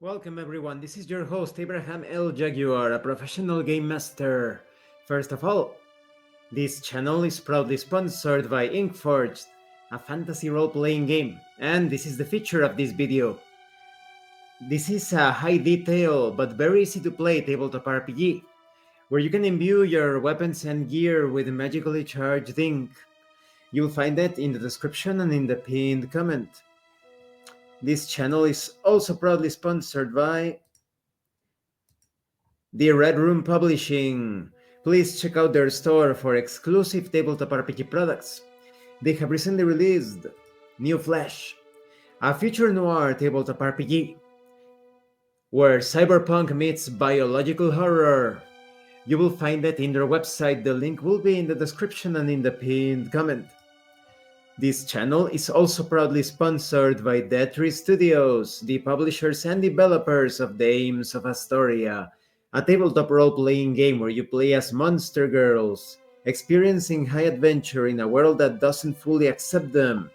Welcome everyone, this is your host Abraham L. Jaguar, a professional game master. First of all, this channel is proudly sponsored by Inkforged, a fantasy role-playing game, and this is the feature of this video. This is a high-detail but very easy-to-play tabletop RPG, where you can imbue your weapons and gear with magically charged ink. You'll find it in the description and in the pinned comment. This channel is also proudly sponsored by the Red Room Publishing. Please check out their store for exclusive tabletop RPG products. They have recently released New Flesh, a future noir tabletop RPG where cyberpunk meets biological horror. You will find it in their website. The link will be in the description and in the pinned comment. This channel is also proudly sponsored by Dead Tree Studios, the publishers and developers of Dames of Asstoria, a tabletop role-playing game where you play as monster girls, experiencing high adventure in a world that doesn't fully accept them.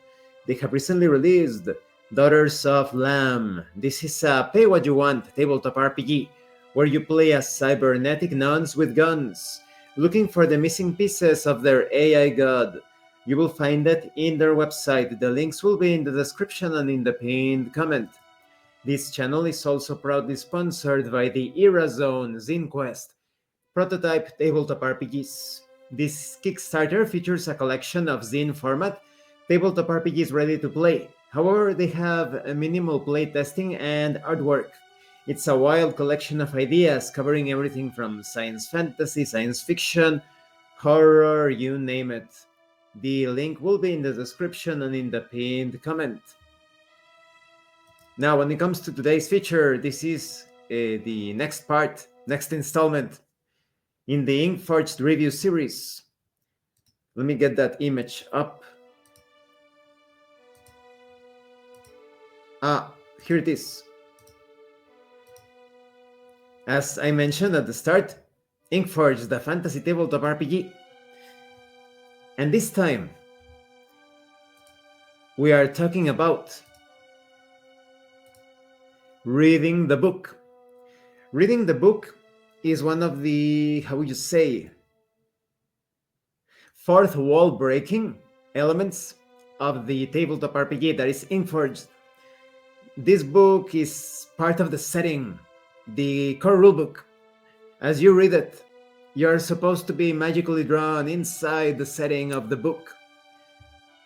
They have recently released Daughters of Lamb. This is a pay-what-you-want tabletop RPG, where you play as cybernetic nuns with guns, looking for the missing pieces of their AI god. You will find it in their website. The links will be in the description and in the pinned comment. This channel is also proudly sponsored by the Era Zone Zine Quest, prototype tabletop RPGs. This Kickstarter features a collection of zine format tabletop RPGs ready to play. However, they have a minimal playtesting and artwork. It's a wild collection of ideas covering everything from science fantasy, science fiction, horror, you name it. The link will be in the description and in the pinned comment. Now, when it comes to today's feature, this is the next installment in the Inkforged review series. Let me get that image up. Here it is. As I mentioned at the start, Inkforged, the fantasy tabletop RPG. And this time, we are talking about reading the book. Reading the book is one of the, how would you say, fourth wall breaking elements of the tabletop RPG that is Inkforged. This book is part of the setting, the core rulebook. As you read it, you're supposed to be magically drawn inside the setting of the book.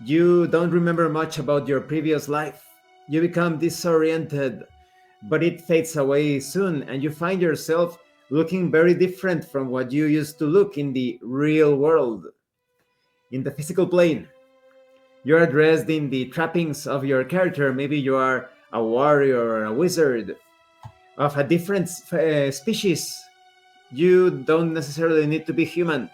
You don't remember much about your previous life. You become disoriented, but it fades away soon, and you find yourself looking very different from what you used to look in the real world. In the physical plane, you're dressed in the trappings of your character. Maybe you are a warrior or a wizard of a different species. You don't necessarily need to be human.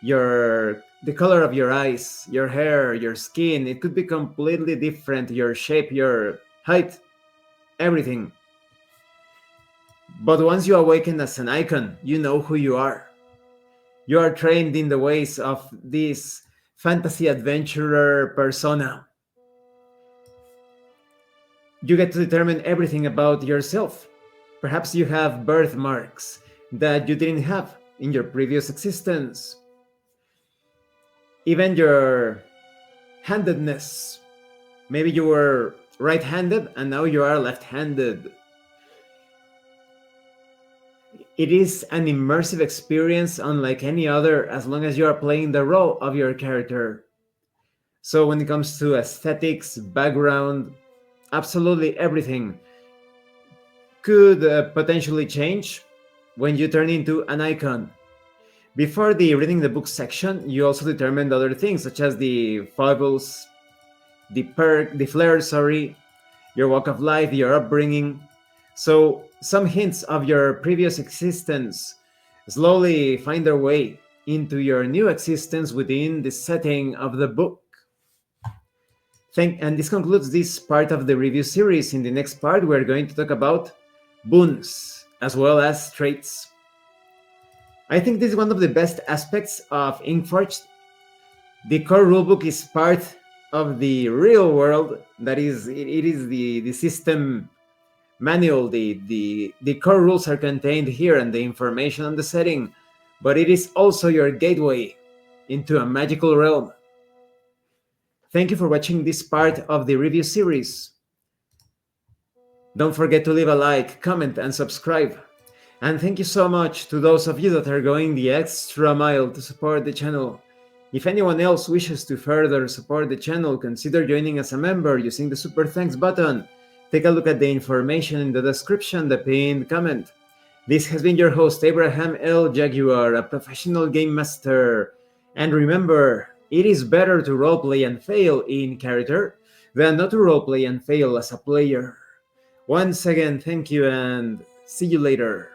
The color of your eyes, your hair, your skin, it could be completely different. Your shape, your height, everything. But once you awaken as an icon, you know who you are. You are trained in the ways of this fantasy adventurer persona. You get to determine everything about yourself. Perhaps you have birthmarks that you didn't have in your previous existence. Even your handedness. Maybe you were right-handed and now you are left-handed. It is an immersive experience unlike any other, as long as you are playing the role of your character. So when it comes to aesthetics, background, absolutely everything could potentially change when you turn into an icon. Before the reading the book section, you also determined other things, such as the foibles, the flair, your walk of life, your upbringing. So some hints of your previous existence slowly find their way into your new existence within the setting of the book. And this concludes this part of the review series. In the next part, we're going to talk about boons as well as traits. I think this is one of the best aspects of Inkforged. The core rulebook is part of the real world. That is, it is the system manual. The core rules are contained here and the information on the setting, but it is also your gateway into a magical realm. Thank you for watching this part of the review series. Don't forget to leave a like, comment, and subscribe. And thank you so much to those of you that are going the extra mile to support the channel. If anyone else wishes to further support the channel, consider joining as a member using the Super Thanks button. Take a look at the information in the description, the pinned comment. This has been your host, Abraham L. Jaguar, a professional game master. And remember, it is better to roleplay and fail in character than not to roleplay and fail as a player. Once again, thank you and see you later.